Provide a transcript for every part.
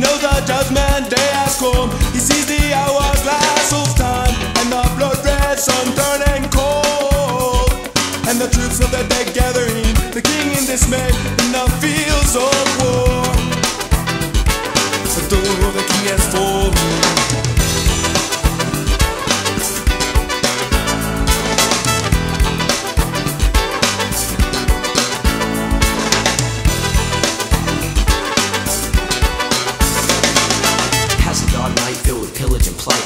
knows the judgment day has come. He sees the hourglass of time, and the blood-red sun turning cold, and the troops of the dead gathering, the king in dismay in the fields of war. Though the king has fallen,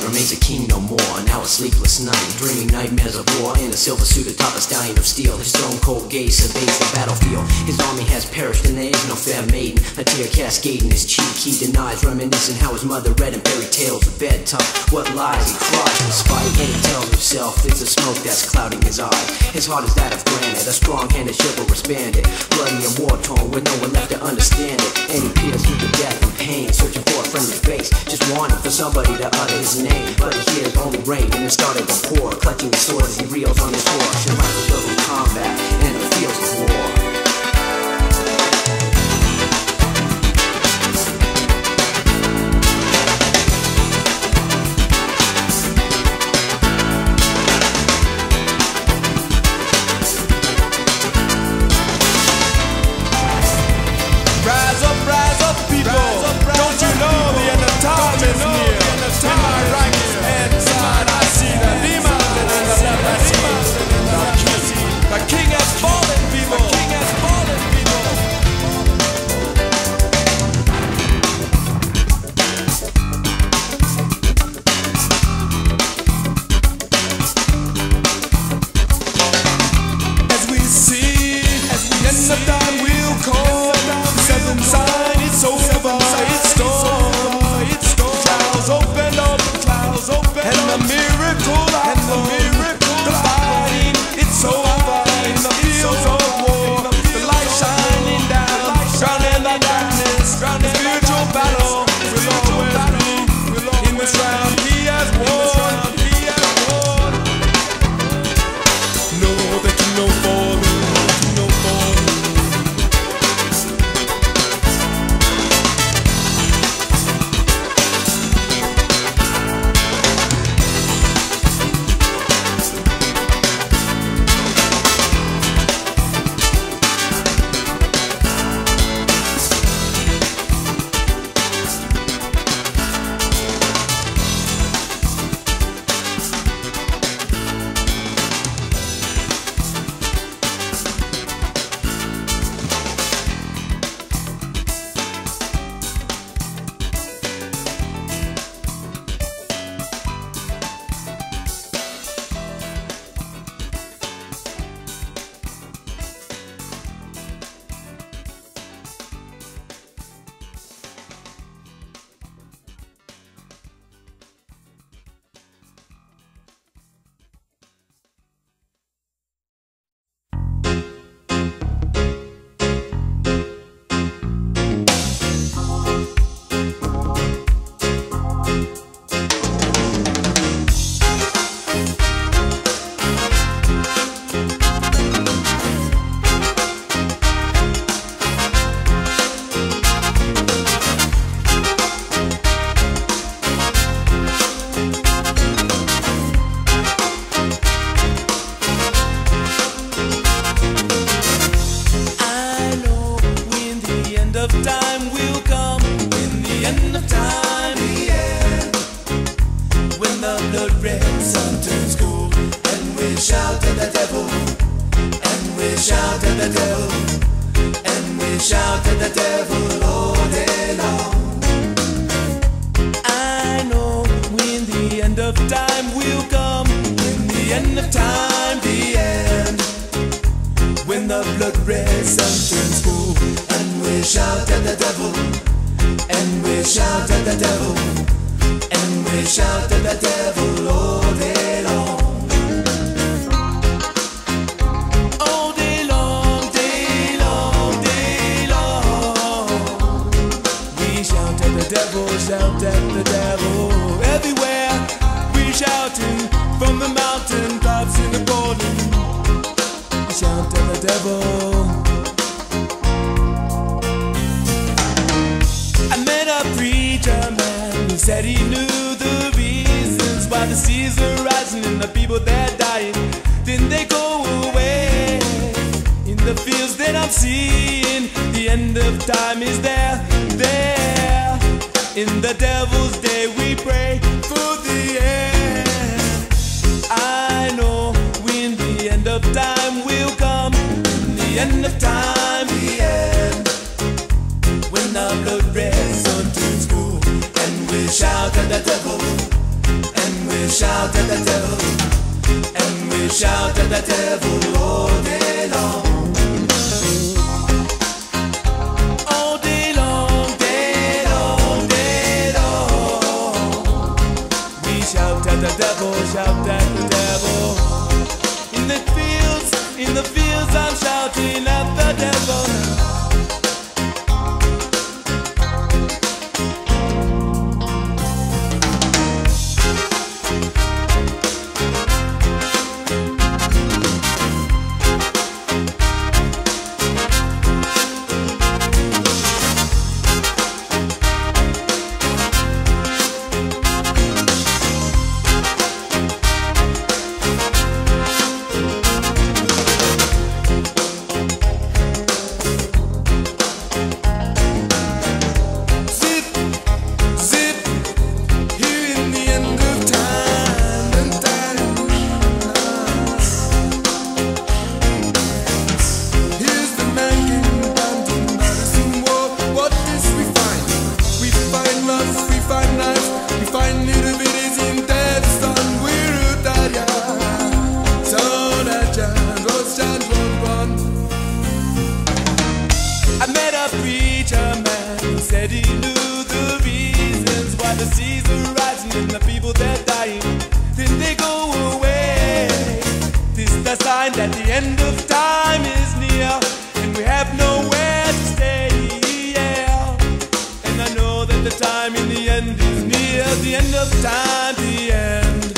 remains a king no more. Now a sleepless night, dreaming nightmares of war. In a silver suit atop a stallion of steel, his stone cold gaze surveys the battlefield. His army has perished and there is no fair maiden. A tear cascading his cheek, he denies, reminiscing how his mother read him fairy tales of bedtime. What lies he cries in spite, and he tells himself it's the smoke that's clouding his eye. His heart is that of granite, a strong-handed chivalrous bandit, bloody and war-torn with no one left to understand it. And he peers through the death and pain, searching for a friendly face, just wanting for somebody to utter his name. But he hears only rain and it started to pour, clutching his sword as he reels on his horse. And rifles go from combat and the fields of war. Rise up, people! Don't you know the end of time is near? In my right hand side I see the demon, and in the left I see the king has fallen, people! The king has fallen, people! As we see, the end of time will come. The seventh sign is over, it's storm. Clouds open up, and the miracle, the fighting, it's over. In the fields of war, the light shining down, drowning the darkness. The spiritual battle will always be. In this round, he has won. No, the king no falling, no falling. Time will come, in the end of time, the end, when the blood-red sun turns cold, and we shout at the devil, and we shout at the devil, and we shout at the devil all day long. I know when the end of time will come, in the end of time, the end, when the blood-red sun turns cold, and we shout at the devil, and we shout at the devil, and we shout at the devil all day long. All day long, day long, day long. We shout at the devil, shout at the devil. Everywhere we shouting, from the mountain tops in the golden. We shout at the devil. I met met a preacher man who said he knew the reasons why the seas are rising and the people they're dying. Then they go away. In the fields that I'm seeing, the end of time is there. In the devil's day we pray for the end. I know when the end of time will come. The end of time, the end. When the blood red sun turns gold, and we shout at the devil, and we shout at the devil, and we shout at the devil all day long. All day long, day long, day long. We shout at the devil, shout at the devil. In the fields I'm shouting at the devil. That the end of time is near, and we have nowhere to stay. Yeah. And I know that the time in the end is near. The end of time, the end.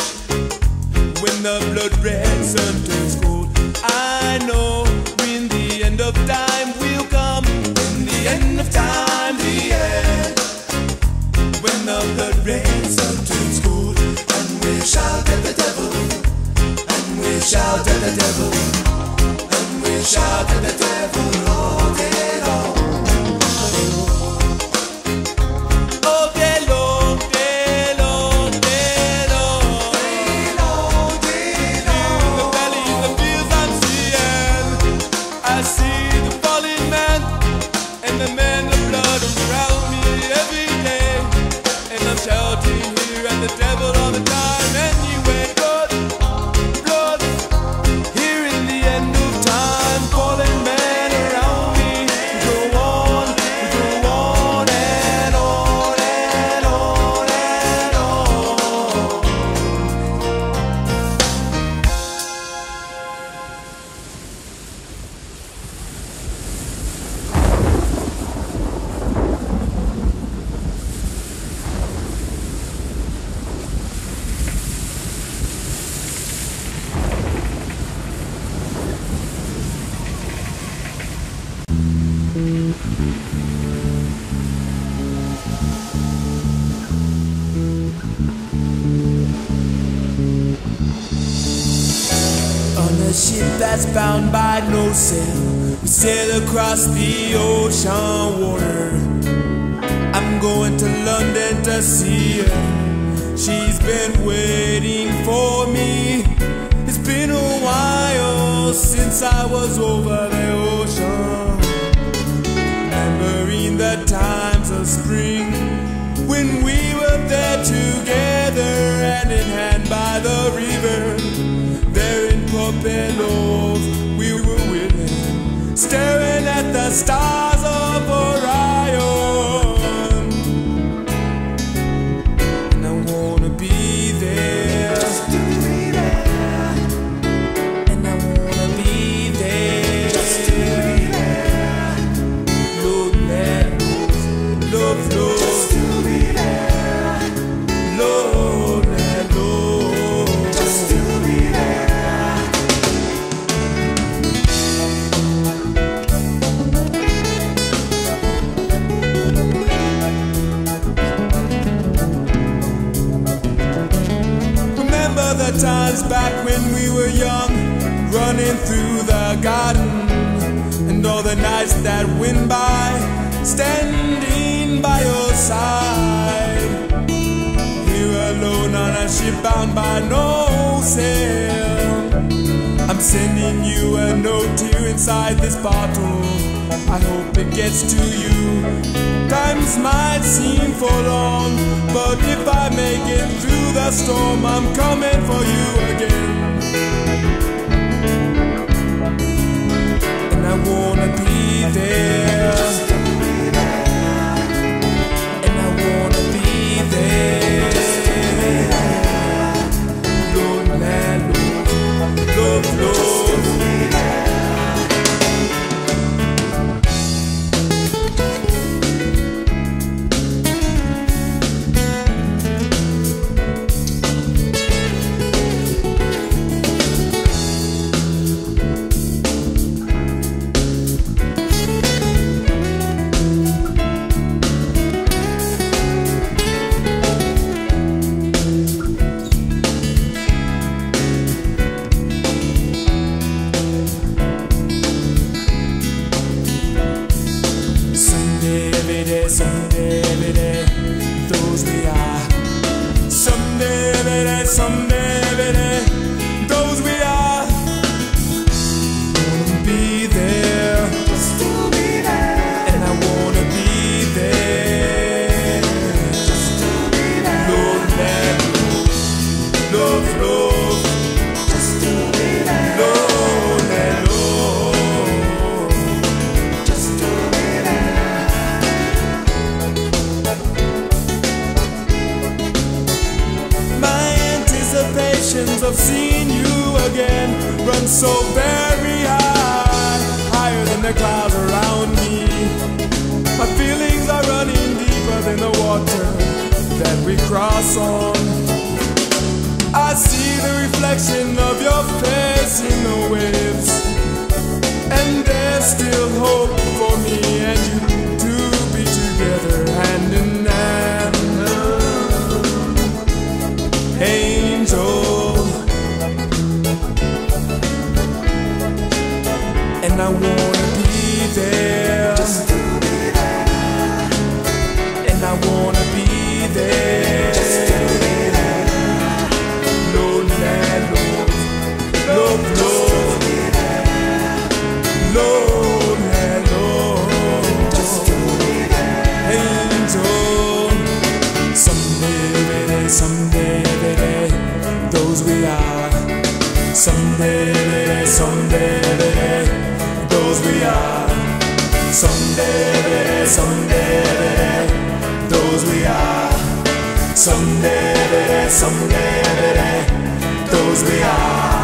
When the blood red sun turns cold, I know when the end of time will come. When the end of time, the end. When the blood red sun turns cold, and we shout at the devil. We shout at the devil, and we shout at the devil all day long. All day long, day long, day long. Day long, day long. In the valley, in the fields I'm seeing, I see the fallen man, and the man of blood around me every day. And I'm shouting here at the devil all the time, anyway. A ship that's bound by no sail, we sail across the ocean water. I'm going to London to see her. She's been waiting for me. It's been a while since I was over the ocean, remembering the times of spring when we were there together, hand in hand by the river. There in Pompeii, we were willing, staring at the stars of Orion. And I wanna be there, just to be there. And I wanna be there, just to be there. Lord, let love flow, just to be there. Lord, let love, just to be there. times back when we were young, running through the garden, and all the nights that went by, standing by your side. Here alone on a ship bound by no sail, I'm sending you a note here inside this bottle. I hope it gets to you. Times might seem for long, but if I make it through the storm, I'm coming for you again. And I wanna be there. And I wanna be there. Lord, man, Lord, Lord, Lord. Someday, every day, those we are. Someday, every day, someday, every day, those we are. Wanna be there, still be there, and I wanna be there, just to be there. Lord, man, love, love, just to be there. Lord, man, Lord, just to be there. Of seeing you again run so very high, higher than the clouds around me. My feelings are running deeper than the water that we cross on. I see the reflection of your face in the waves, and there's still hope for me and you to be together hand in hand. Angel, and I wanna be there, just to be there. And I wanna be there, just to be there. Lord, Lord, Lord, Lord, Lord, Lord, just to be there. Angel, someday, someday, those we are. Someday, someday, those we are. Someday, someday, those we are. Someday, someday, those we are.